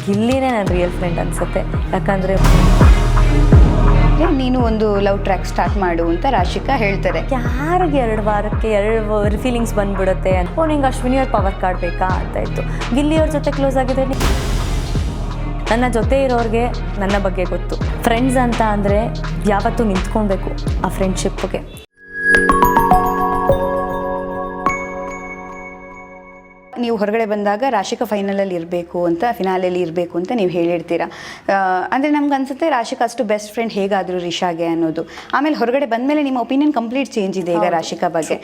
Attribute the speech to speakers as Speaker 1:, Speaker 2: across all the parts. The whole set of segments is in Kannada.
Speaker 1: ಗಿಲ್ಲಿನೇ ನನ್ನ ರಿಯಲ್ ಫ್ರೆಂಡ್ ಅನಿಸುತ್ತೆ. ಯಾಕಂದರೆ
Speaker 2: ನೀನು ಒಂದು ಲವ್ ಟ್ರ್ಯಾಕ್ ಸ್ಟಾರ್ಟ್ ಮಾಡು ಅಂತ ರಾಶಿಕಾ ಹೇಳ್ತಾರೆ.
Speaker 1: ಯಾರಿಗೆ 2 ವಾರಕ್ಕೆ 2 ಫೀಲಿಂಗ್ಸ್ ಬಂದ್ಬಿಡುತ್ತೆ. ನಿಂಗೆ ಅಶ್ವಿನಿ ಅವ್ರ ಪವರ್ ಕಾರ್ಡ್ ಬೇಕಾ ಅಂತ ಇತ್ತು. ಗಿಲ್ಲಿಯವ್ರ ಜೊತೆ ಕ್ಲೋಸ್ ಆಗಿದ್ರೆ ನನ್ನ ಜೊತೆ ಇರೋರಿಗೆ ನನ್ನ ಬಗ್ಗೆ ಗೊತ್ತು. ಫ್ರೆಂಡ್ಸ್ ಅಂತ ಅಂದರೆ ಯಾವತ್ತೂ ನಿಂತ್ಕೊಳ್ಬೇಕು ಆ ಫ್ರೆಂಡ್ಶಿಪ್ಗೆ.
Speaker 2: ನೀವು ಹೊರಗಡೆ ಬಂದಾಗ ರಾಶಿಕಾ ಫೈನಲಲ್ಲಿ ಇರಬೇಕು ಅಂತ, ಫಿನಾಲೆಯಲ್ಲಿ ಇರಬೇಕು ಅಂತ ನೀವು ಹೇಳಿರ್ತೀರಾ. ಅಂದರೆ ನಮ್ಗೆ ಅನ್ಸುತ್ತೆ ರಾಶಿಕಾ ಅಷ್ಟು ಬೆಸ್ಟ್ ಫ್ರೆಂಡ್ ಹೇಗಾದರೂ ರಿಷಾಗೆ ಅನ್ನೋದು. ಆಮೇಲೆ ಹೊರಗಡೆ ಬಂದಮೇಲೆ ನಿಮ್ಮ ಒಪಿನಿಯನ್ ಕಂಪ್ಲೀಟ್ ಚೇಂಜ್ ಇದೆ ಈಗ ರಾಶಿಕಾ ಬಗ್ಗೆ.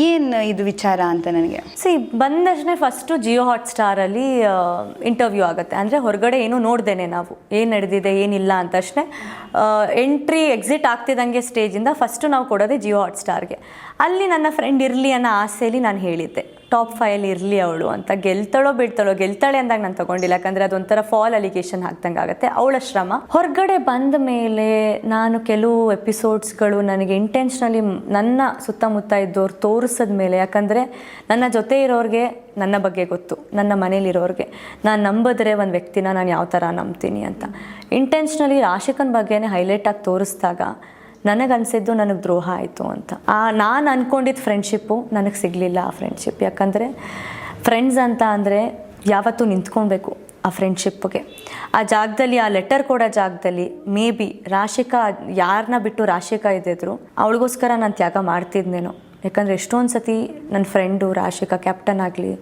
Speaker 2: ಏನು ಇದು ವಿಚಾರ ಅಂತ ನನಗೆ
Speaker 1: ಬಂದಷ್ಟೇ ಫಸ್ಟು ಜಿಯೋ ಹಾಟ್ಸ್ಟಾರಲ್ಲಿ ಇಂಟರ್ವ್ಯೂ ಆಗುತ್ತೆ. ಅಂದರೆ ಹೊರಗಡೆ ಏನೂ ನೋಡ್ದೇನೆ ನಾವು ಏನು ನಡೆದಿದೆ ಏನಿಲ್ಲ ಅಂತಷ್ಟೇ ಎಂಟ್ರಿ ಎಕ್ಸಿಟ್ ಆಗ್ತಿದ್ದಂಗೆ ಸ್ಟೇಜಿಂದ ಫಸ್ಟು ನಾವು ಕೊಡೋದೇ ಜಿಯೋ ಹಾಟ್ಸ್ಟಾರ್ಗೆ. ಅಲ್ಲಿ ನನ್ನ ಫ್ರೆಂಡ್ ಇರಲಿ ಅನ್ನೋ ಆಸೆಯಲ್ಲಿ ನಾನು ಹೇಳಿದ್ದೆ ಟಾಪ್ 5 ಇರಲಿ ಅವಳು ಅಂತ. ಗೆಲ್ತಾಳೋ ಗೆಲ್ತಾಳೆ ಅಂದಾಗ ನಾನು ತೊಗೊಂಡಿಲ್ಲ. ಯಾಕಂದರೆ ಅದೊಂಥರ ಫಾಲ್ ಅಲಿಗೇಷನ್ ಹಾಕ್ದಂಗೆ ಆಗುತ್ತೆ. ಅವಳ ಶ್ರಮ ಹೊರಗಡೆ ಬಂದ ಮೇಲೆ ನಾನು ಕೆಲವು ಎಪಿಸೋಡ್ಸ್ಗಳು ನನಗೆ ಇಂಟೆನ್ಷನಲಿ ನನ್ನ ಸುತ್ತಮುತ್ತ ಇದ್ದವ್ರು ತೋರಿಸಿದ ಮೇಲೆ, ಯಾಕಂದರೆ ನನ್ನ ಜೊತೆ ಇರೋರಿಗೆ ನನ್ನ ಬಗ್ಗೆ ಗೊತ್ತು, ನನ್ನ ಮನೇಲಿರೋರಿಗೆ ನಾನು ನಂಬಿದ್ರೆ ಒಂದು ವ್ಯಕ್ತಿನ ನಾನು ಯಾವ ಥರ ನಂಬ್ತೀನಿ ಅಂತ ಇಂಟೆನ್ಷನಲಿ ರಾಶಿಕನ ಬಗ್ಗೆನೇ ಹೈಲೈಟಾಗಿ ತೋರಿಸಿದಾಗ ನನಗನ್ಸಿದ್ದು ನನಗೆ ದ್ರೋಹ ಆಯಿತು ಅಂತ. ನಾನು ಅಂದ್ಕೊಂಡಿದ್ದ ಫ್ರೆಂಡ್ಶಿಪ್ಪು ನನಗೆ ಸಿಗಲಿಲ್ಲ ಆ ಫ್ರೆಂಡ್ಶಿಪ್. ಯಾಕಂದರೆ ಫ್ರೆಂಡ್ಸ್ ಅಂತ ಅಂದರೆ ಯಾವತ್ತೂ ನಿಂತ್ಕೊಳ್ಬೇಕು ಆ ಫ್ರೆಂಡ್ಶಿಪ್ಗೆ. ಆ ಜಾಗದಲ್ಲಿ, ಆ ಲೆಟರ್ ಕೊಡೋ ಜಾಗದಲ್ಲಿ ಮೇ ಬಿ ರಾಶಿಕಾ ಯಾರನ್ನ ಬಿಟ್ಟು ರಾಶಿಕಾ ಇದ್ದಿದ್ರು ಅವಳಿಗೋಸ್ಕರ ನಾನು ತ್ಯಾಗ ಮಾಡ್ತಿದ್ನೇನೋ. ಯಾಕಂದರೆ ಎಷ್ಟೊಂದು ಸತಿ ನನ್ನ ಫ್ರೆಂಡು ರಾಶಿಕಾ ಕ್ಯಾಪ್ಟನ್ ಆಗಲಿ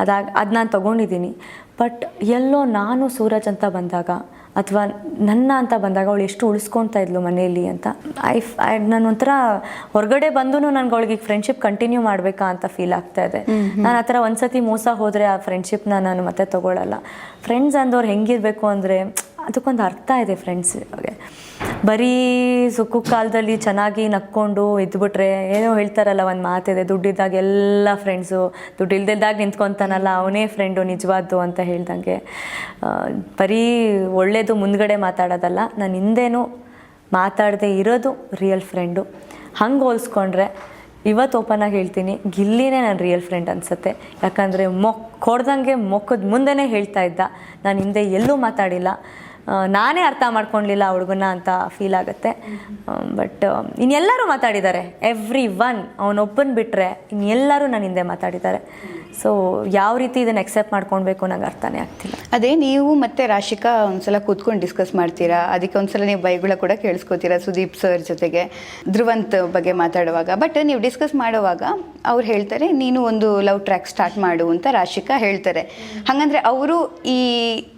Speaker 1: ಅದು ನಾನು ತೊಗೊಂಡಿದ್ದೀನಿ. ಬಟ್ ಎಲ್ಲೋ ನಾನು ಸೂರಜ್ ಅಂತ ಬಂದಾಗ ಅಥವಾ ನನ್ನ ಅಂತ ಬಂದಾಗ ಅವಳು ಎಷ್ಟು ಉಳಿಸ್ಕೊಳ್ತಾ ಇದ್ಲು ಮನೆಯಲ್ಲಿ ಅಂತ ನಾನು ಒಂಥರ ಹೊರಗಡೆ ಬಂದು ನನಗೆ ಅವಳಿಗೆ ಫ್ರೆಂಡ್ಶಿಪ್ ಕಂಟಿನ್ಯೂ ಮಾಡಬೇಕಾ ಅಂತ ಫೀಲ್ ಆಗ್ತಾ ಇದೆ. ನಾನು ಆ ಥರ ಒಂದು ಸತಿ ಮೋಸ ಹೋದರೆ ಆ ಫ್ರೆಂಡ್ಶಿಪ್ನ ನಾನು ಮತ್ತೆ ತೊಗೊಳ್ಳಲ್ಲ. ಫ್ರೆಂಡ್ಸ್ ಅಂದವ್ರು ಹೆಂಗಿರಬೇಕು ಅಂದರೆ ಅದಕ್ಕೊಂದು ಅರ್ಥ ಇದೆ ಫ್ರೆಂಡ್ಸ್ಗೆ. ಬರೀ ಸುಕ್ಕು ಕಾಲದಲ್ಲಿ ಚೆನ್ನಾಗಿ ನಕ್ಕೊಂಡು ಇದ್ಬಿಟ್ರೆ ಏನೋ ಹೇಳ್ತಾರಲ್ಲ, ಒಂದು ಮಾತಿದೆ, ದುಡ್ಡಿದ್ದಾಗ ಎಲ್ಲ ಫ್ರೆಂಡ್ಸು, ದುಡ್ಡು ಇಲ್ದಿದ್ದಾಗ ನಿಂತ್ಕೊತಾನಲ್ಲ ಅವನೇ ಫ್ರೆಂಡು ನಿಜವಾದ್ದು ಅಂತ ಹೇಳ್ದಂಗೆ. ಬರೀ ಒಳ್ಳೆಯದು ಮುಂದ್ಗಡೆ ಮಾತಾಡೋದಲ್ಲ, ನಾನು ಹಿಂದೇನೂ ಮಾತಾಡದೆ ಇರೋದು ರಿಯಲ್ ಫ್ರೆಂಡು. ಹಂಗೆ ಹೋಲಿಸ್ಕೊಂಡ್ರೆ ಇವತ್ತು ಓಪನಾಗಿ ಹೇಳ್ತೀನಿ, ಗಿಲ್ಲಿನೇ ನನ್ನ ರಿಯಲ್ ಫ್ರೆಂಡ್ ಅನಿಸುತ್ತೆ. ಯಾಕಂದರೆ ಹೊಡೆದಂಗೆ ಮೊಕ್ಕದ ಮುಂದೆನೇ ಹೇಳ್ತಾ ಇದ್ದ. ನಾನು ಹಿಂದೆ ಎಲ್ಲೂ ಮಾತಾಡಿಲ್ಲ, ನಾನೇ ಅರ್ಥ ಮಾಡ್ಕೊಳ್ಲಿಲ್ಲ ಹುಡುಗನ ಅಂತ ಫೀಲ್ ಆಗುತ್ತೆ. ಬಟ್ ಇನ್ನೆಲ್ಲರೂ ಮಾತಾಡಿದ್ದಾರೆ, ಎವ್ರಿ1 ಅವನೊಬ್ಬನ ಬಿಟ್ಟರೆ ಇನ್ನೆಲ್ಲರೂ ನನ್ನ ಹಿಂದೆ ಮಾತಾಡಿದ್ದಾರೆ. ಸೊ ಯಾವ ರೀತಿ ಇದನ್ನು ಎಕ್ಸೆಪ್ಟ್ ಮಾಡ್ಕೊಳ್ಬೇಕು ನಂಗೆ ಅರ್ಥನೇ ಆಗ್ತಿಲ್ಲ.
Speaker 2: ಅದೇ ನೀವು ಮತ್ತು ರಾಶಿಕಾ ಒಂದ್ಸಲ ಕೂತ್ಕೊಂಡು ಡಿಸ್ಕಸ್ ಮಾಡ್ತೀರಾ, ಅದಕ್ಕೆ ಒಂದ್ಸಲ ನೀವು ಬೈಗುಳ ಕೂಡ ಕೇಳಿಸ್ಕೋತೀರಾ ಸುದೀಪ್ ಸರ್ ಜೊತೆಗೆ ಧ್ರುವಂತ್ ಬಗ್ಗೆ ಮಾತಾಡುವಾಗ. ಬಟ್ ನೀವು ಡಿಸ್ಕಸ್ ಮಾಡುವಾಗ ಅವ್ರು ಹೇಳ್ತಾರೆ ನೀನು ಒಂದು ಲವ್ ಟ್ರ್ಯಾಕ್ ಸ್ಟಾರ್ಟ್ ಮಾಡು ಅಂತ ರಾಶಿಕಾ ಹೇಳ್ತಾರೆ. ಹಾಗಂದ್ರೆ ಅವರು ಈ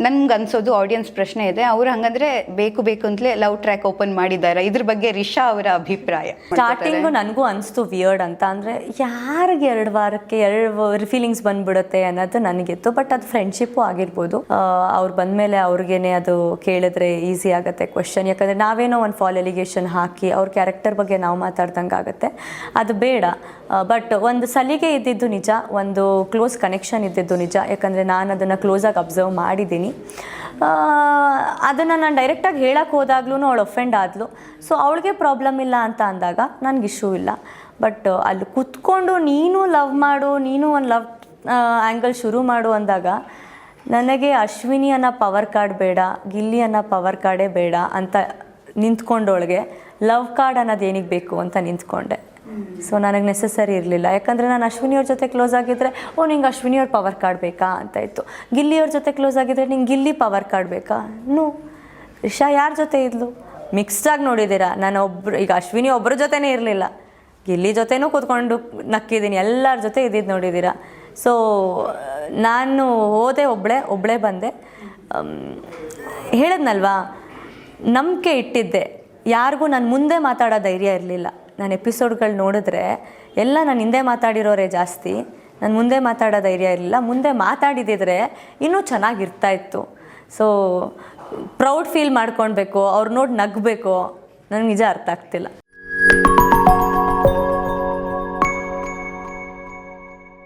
Speaker 2: ನನ್ಗೆ ಅನ್ಸೋದು ಆಡಿಯನ್ಸ್ ಪ್ರಶ್ನೆ ಇದೆ, ಅವರು ಹಾಗಂದ್ರೆ ಬೇಕು ಅಂತಲೇ ಲವ್ ಟ್ರ್ಯಾಕ್ ಓಪನ್ ಮಾಡಿದ್ದಾರೆ. ಇದ್ರ ಬಗ್ಗೆ ರಿಷಾ ಅವರ ಅಭಿಪ್ರಾಯ.
Speaker 1: ಸ್ಟಾರ್ಟಿಂಗು ನನಗೂ ಅನಿಸ್ತು ವಿಯರ್ಡ್ ಅಂತ. ಅಂದರೆ ಯಾರಿಗೆ 2 ವಾರಕ್ಕೆ 2 ಫೀಲಿಂಗ್ಸ್ ಬಂದ್ಬಿಡುತ್ತೆ ಅನ್ನೋದು ನನಗಿತ್ತು. ಬಟ್ ಅದು ಫ್ರೆಂಡ್ಶಿಪ್ಪು ಆಗಿರ್ಬೋದು. ಅವ್ರು ಬಂದಮೇಲೆ ಅವ್ರಿಗೇನೆ ಅದು ಕೇಳಿದ್ರೆ ಈಸಿ ಆಗುತ್ತೆ ಕ್ವೆಶನ್. ಯಾಕಂದರೆ ನಾವೇನೋ ಒಂದು ಫಾಲ್ ಎಲಿಗೇಷನ್ ಹಾಕಿ ಅವ್ರ ಕ್ಯಾರೆಕ್ಟರ್ ಬಗ್ಗೆ ನಾವು ಮಾತಾಡ್ದಂಗೆ ಆಗುತ್ತೆ, ಅದು ಬೇಡ. ಬಟ್ ಒಂದು ಸಲಿಗೆ ಇದ್ದಿದ್ದು ನಿಜ, ಒಂದು ಕ್ಲೋಸ್ ಕನೆಕ್ಷನ್ ಇದ್ದಿದ್ದು ನಿಜ. ಯಾಕಂದರೆ ನಾನು ಅದನ್ನು ಕ್ಲೋಸಾಗಿ ಅಬ್ಸರ್ವ್ ಮಾಡಿದ್ದೀನಿ. ಅದನ್ನು ನಾನು ಡೈರೆಕ್ಟಾಗಿ ಹೇಳಕ್ಕೆ ಹೋದಾಗ್ಲೂ ಅವಳು ಒಫೆಂಡ್ ಆದಳು. ಸೊ ಅವಳಿಗೆ ಪ್ರಾಬ್ಲಮ್ ಇಲ್ಲ ಅಂತ ಅಂದಾಗ ನನಗೆ ಇಶ್ಯೂ ಇಲ್ಲ. ಬಟ್ ಅಲ್ಲಿ ಕೂತ್ಕೊಂಡು ನೀನು ಲವ್ ಮಾಡು, ನೀನು ಒಂದು ಲವ್ ಆ್ಯಂಗಲ್ ಶುರು ಮಾಡು ಅಂದಾಗ ನನಗೆ ಅಶ್ವಿನಿ ಅನ್ನೋ ಪವರ್ ಕಾರ್ಡ್ ಬೇಡ, ಗಿಲ್ಲಿ ಅನ್ನೋ ಪವರ್ ಕಾರ್ಡೇ ಬೇಡ ಅಂತ ನಿಂತ್ಕೊಂಡವಳಿಗೆ ಲವ್ ಕಾರ್ಡ್ ಅನ್ನೋದು ಏನಿಗೆ ಬೇಕು ಅಂತ ನಿಂತ್ಕೊಂಡೆ. ಸೊ ನನಗೆ ನೆಸಸರಿ ಇರಲಿಲ್ಲ. ಯಾಕಂದರೆ ನಾನು ಅಶ್ವಿನಿಯವ್ರ ಜೊತೆ ಕ್ಲೋಸ್ ಆಗಿದ್ದರೆ ನಿಂಗೆ ಅಶ್ವಿನಿಯವ್ರ ಪವರ್ ಕಾರ್ಡ್ ಬೇಕಾ ಅಂತ ಇತ್ತು. ಗಿಲ್ಲಿಯವ್ರ ಜೊತೆ ಕ್ಲೋಸ್ ಆಗಿದ್ದರೆ ನಿಂಗೆ ಗಿಲ್ಲಿ ಪವರ್ ಕಾರ್ಡ್ ಬೇಕಾ? ರಿಷಾ ಯಾರ ಜೊತೆ ಇದ್ಲು? ಮಿಕ್ಸ್ಡಾಗಿ ನೋಡಿದ್ದೀರಾ. ನಾನು ಈಗ ಅಶ್ವಿನಿ ಒಬ್ಬರ ಜೊತೆನೇ ಇರಲಿಲ್ಲ, ಗಿಲ್ಲಿ ಜೊತೆನೂ ಕೂತ್ಕೊಂಡು ನಕ್ಕಿದ್ದೀನಿ, ಎಲ್ಲರ ಜೊತೆ ಇದ್ದಿದ್ದು ನೋಡಿದ್ದೀರಾ. ಸೊ ನಾನು ಹೋದೆ, ಒಬ್ಬಳೇ ಬಂದೆ. ಹೇಳಿದ್ನಲ್ವಾ, ನಂಬಿಕೆ ಇಟ್ಟಿದ್ದೆ. ಯಾರಿಗೂ ನಾನು ಮುಂದೆ ಮಾತಾಡೋ ಧೈರ್ಯ ಇರಲಿಲ್ಲ. ನಾನು ಎಪಿಸೋಡ್ಗಳು ನೋಡಿದ್ರೆ ಎಲ್ಲ ನಾನು ಹಿಂದೆ ಮಾತಾಡಿರೋರೇ ಜಾಸ್ತಿ, ನಾನು ಮುಂದೆ ಮಾತಾಡೋ ಧೈರ್ಯ ಇರಲಿಲ್ಲ. ಮುಂದೆ ಮಾತಾಡಿದಿದ್ರೆ ಇನ್ನೂ ಚೆನ್ನಾಗಿರ್ತಾಯಿತ್ತು. ಸೊ ಪ್ರೌಡ್ ಫೀಲ್ ಮಾಡ್ಕೊಳ್ಬೇಕು, ಅವ್ರು ನೋಡಿ ನಗಬೇಕು, ನನಗೆ ನಿಜ ಅರ್ಥ ಆಗ್ತಿಲ್ಲ.